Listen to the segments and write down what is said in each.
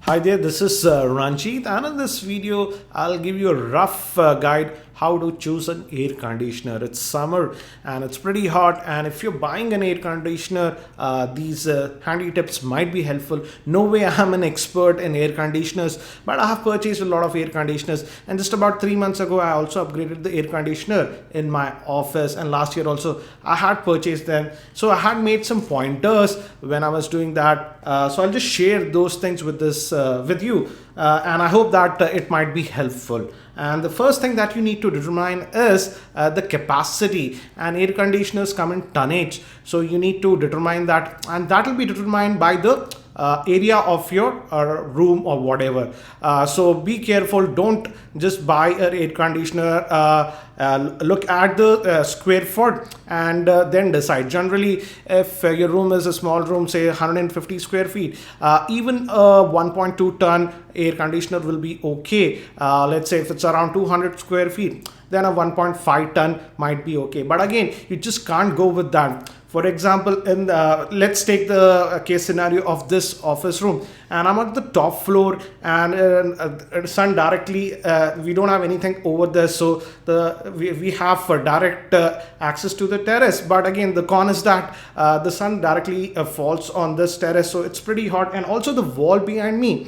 Hi there, this is Ranjit, and in this video, I'll give you a rough guide how to choose an air conditioner. It's summer and it's pretty hot, and if you're buying an air conditioner, these handy tips might be helpful. No way I'm an expert in air conditioners, but I have purchased a lot of air conditioners, and just about 3 months ago, I also upgraded the air conditioner in my office, and last year also I had purchased them. So I had made some pointers when I was doing that. So I'll just share those things with you, and I hope that it might be helpful. And the first thing that you need to determine is the capacity, and air conditioners come in tonnage. So you need to determine that, and that will be determined by the area of your room or whatever. So be careful, don't just buy an air conditioner. Look at the square foot and then decide. Generally, if your room is a small room, say 150 square feet, even a 1.2 ton air conditioner will be okay. Let's say if it's around 200 square feet, then a 1.5 ton might be okay. But again, you just can't go with that. For example, let's take the case scenario of this office room, and I'm at the top floor, and sun directly. We don't have anything over there, so we have direct access to the terrace. But again, the con is that the sun directly falls on this terrace, so it's pretty hot, and also the wall behind me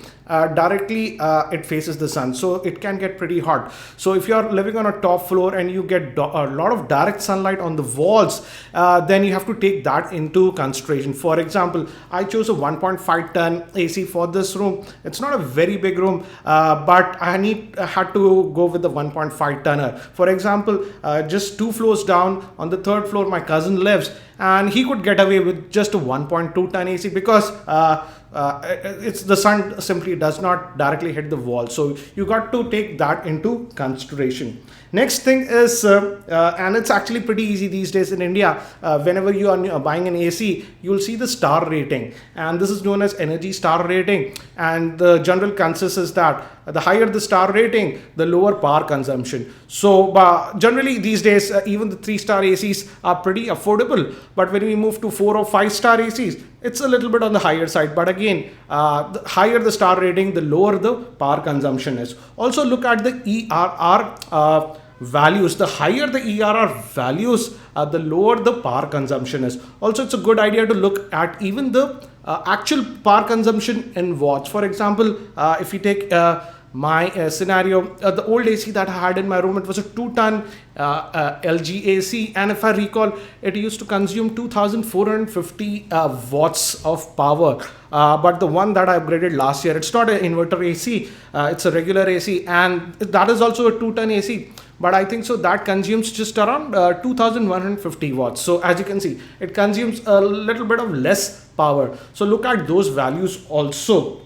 directly it faces the sun, so it can get pretty hot. So if you're living on a top floor and you get a lot of direct sunlight on the walls, then you have to take that into consideration. For example, I chose a 1.5 ton AC for this room. It's not a very big room, but I had to go with the 1.5 tonner. For example, just 2 floors down on the third floor, my cousin lives, and he could get away with just a 1.2 ton AC because it's the sun simply does not directly hit the wall. So you got to take that into consideration. Next thing is, and it's actually pretty easy these days in India, whenever you are buying an AC, you'll see the star rating, and this is known as Energy Star Rating. And the general consensus is that the higher the star rating, the lower power consumption. So generally these days, even the 3-star ACs are pretty affordable, but when we move to 4 or 5-star ACs, it's a little bit on the higher side. But again, the higher the star rating, the lower the power consumption is. Also look at the ERR values. The higher the ERR values, the lower the power consumption is. Also, it's a good idea to look at even the actual power consumption in watts. For example, if you take my scenario, the old AC that I had in my room, it was a 2-ton LG AC, and if I recall, it used to consume 2450 watts of power. But the one that I upgraded last year, it's not an inverter AC, it's a regular AC, and that is also a 2-ton AC. But I think so that consumes just around 2150 watts. So as you can see, it consumes a little bit of less power. So look at those values also.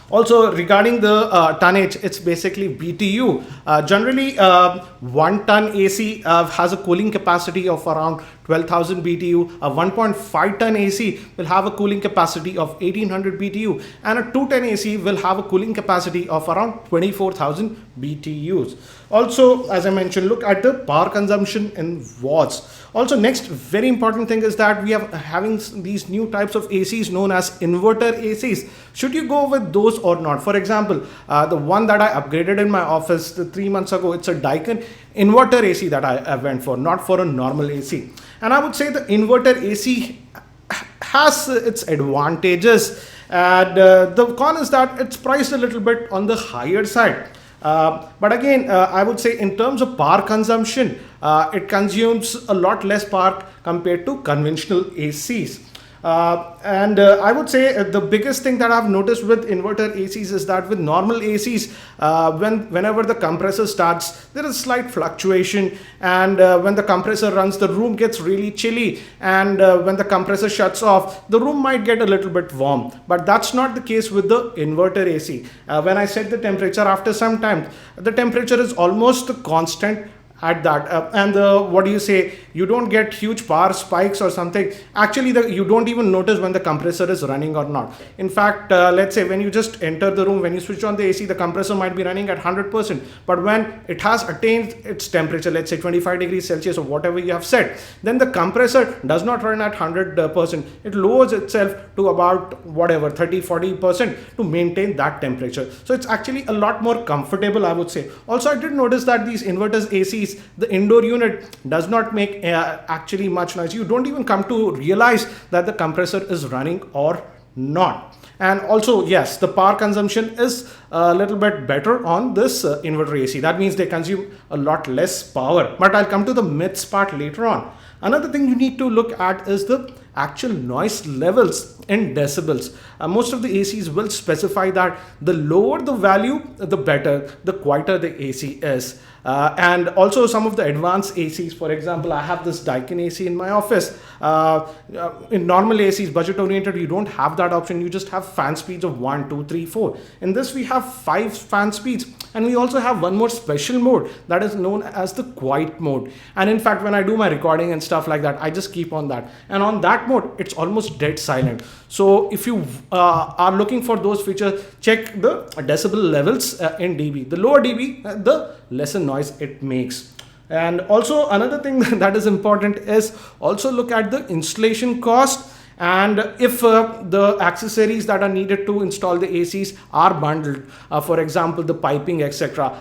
Also regarding the tonnage, it's basically BTU. Generally, 1 ton AC has a cooling capacity of around 12,000 BTU. A 1.5 ton AC will have a cooling capacity of 1800 BTU, and a 2-ton AC will have a cooling capacity of around 24,000 BTUs. Also, as I mentioned, look at the power consumption in watts. Also, next very important thing is that we are having these new types of ACs known as inverter ACs. Should you go with those or not? For example, the one that I upgraded in my office 3 months ago, it's a Daikin inverter AC that I went for, not for a normal AC. And I would say the inverter AC has its advantages, and the con is that it's priced a little bit on the higher side. But again, I would say in terms of power consumption, it consumes a lot less power compared to conventional ACs. And I would say the biggest thing that I've noticed with inverter ACs is that with normal ACs, whenever the compressor starts, there is slight fluctuation, and when the compressor runs, the room gets really chilly, and when the compressor shuts off, the room might get a little bit warm. But that's not the case with the inverter AC. When I set the temperature, after some time, the temperature is almost constant at that. And what do you say, you don't get huge power spikes or something. Actually, you don't even notice when the compressor is running or not. In fact, let's say when you just enter the room, when you switch on the AC, the compressor might be running at 100%, but when it has attained its temperature, let's say 25 degrees Celsius or whatever you have set, then the compressor does not run at 100%. It lowers itself to about whatever 30-40% to maintain that temperature. So it's actually a lot more comfortable, I would say. Also, I did notice that these inverters ACs, the indoor unit does not make actually much noise. You don't even come to realize that the compressor is running or not. And also, yes, the power consumption is a little bit better on this inverter AC. That means they consume a lot less power. But I'll come to the myths part later on. Another thing you need to look at is the actual noise levels in decibels. Most of the ACs will specify that the lower the value, the better, the quieter the AC is. And also some of the advanced ACs, for example, I have this Daikin AC in my office. In normal ACs, budget oriented, you don't have that option. You just have fan speeds of 1, 2, 3, 4. In this, we have 5 fan speeds, and we also have one more special mode that is known as the quiet mode. And in fact, when I do my recording and stuff like that, I just keep on that. And on that mode, it's almost dead silent. So if you are looking for those features, check the decibel levels in dB. The lower dB, the lesser noise it makes. And also another thing that is important is also look at the installation cost, and if the accessories that are needed to install the ACs are bundled, for example the piping, etc.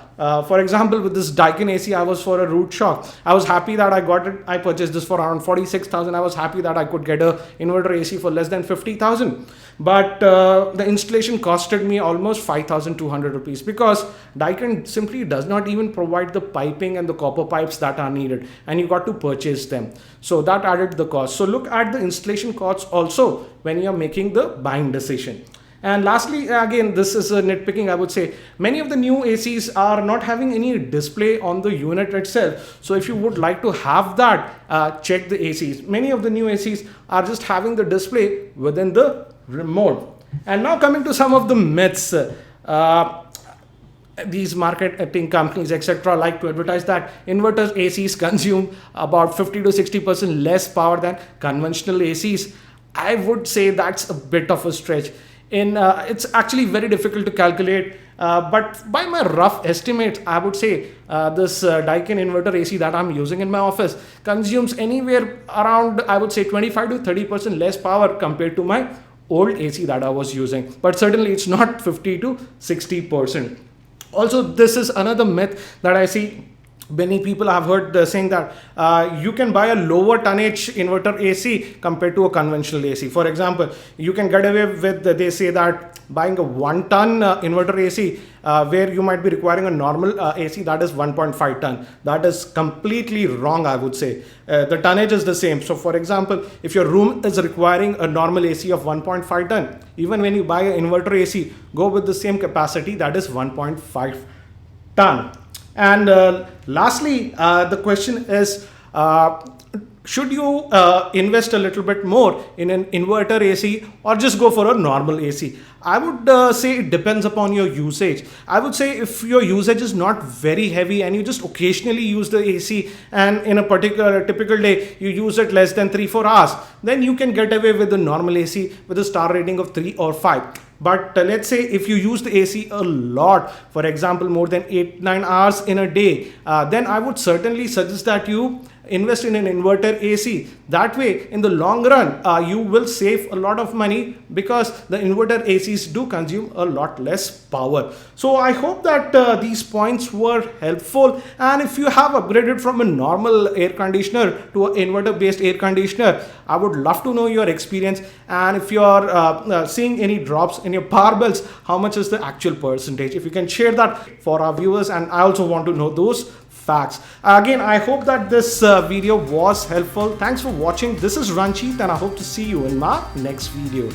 For example, with this Daikin AC, I was for a root shock. I was happy that I got it. I purchased this for around 46,000. I was happy that I could get a inverter AC for less than 50,000. But the installation costed me almost 5,200 rupees, because Daikin simply does not even provide the piping and the copper pipes that are needed, and you got to purchase them. So that added the cost. So look at the installation costs also when you are making the buying decision. And lastly, again, this is a nitpicking, I would say, many of the new ACs are not having any display on the unit itself. So if you would like to have that, check the ACs. Many of the new ACs are just having the display within the remote. And now coming to some of the myths. These marketing companies, etc., like to advertise that inverters ACs consume about 50 to 60% less power than conventional ACs. I would say that's a bit of a stretch. It's actually very difficult to calculate, but by my rough estimates, I would say this Daikin inverter AC that I'm using in my office consumes anywhere around, I would say, 25 to 30% less power compared to my old AC that I was using. But certainly it's not 50 to 60%. Also, this is another myth that I see. Many people have heard saying that you can buy a lower tonnage inverter AC compared to a conventional AC. For example, you can get away with, they say that buying a 1 ton inverter AC where you might be requiring a normal AC that is 1.5 ton. That is completely wrong, I would say. The tonnage is the same. So for example, if your room is requiring a normal AC of 1.5 ton, even when you buy an inverter AC, go with the same capacity, that is 1.5 ton. And lastly, the question is, should you invest a little bit more in an inverter AC or just go for a normal AC? I would say it depends upon your usage. I would say if your usage is not very heavy and you just occasionally use the AC, and in a particular typical day you use it less than 3-4 hours, then you can get away with the normal AC with a star rating of 3 or 5. But let's say if you use the AC a lot, for example more than 8-9 hours in a day, then I would certainly suggest that you invest in an inverter AC. That way, in the long run, you will save a lot of money, because the inverter ACs do consume a lot less power. So I hope that these points were helpful. And if you have upgraded from a normal air conditioner to an inverter based air conditioner, I would love to know your experience. And if you are seeing any drops in your power bills, how much is the actual percentage? If you can share that for our viewers, and I also want to know those facts. Again, I hope that this video was helpful. Thanks for watching. This is Ranjit, and I hope to see you in my next video.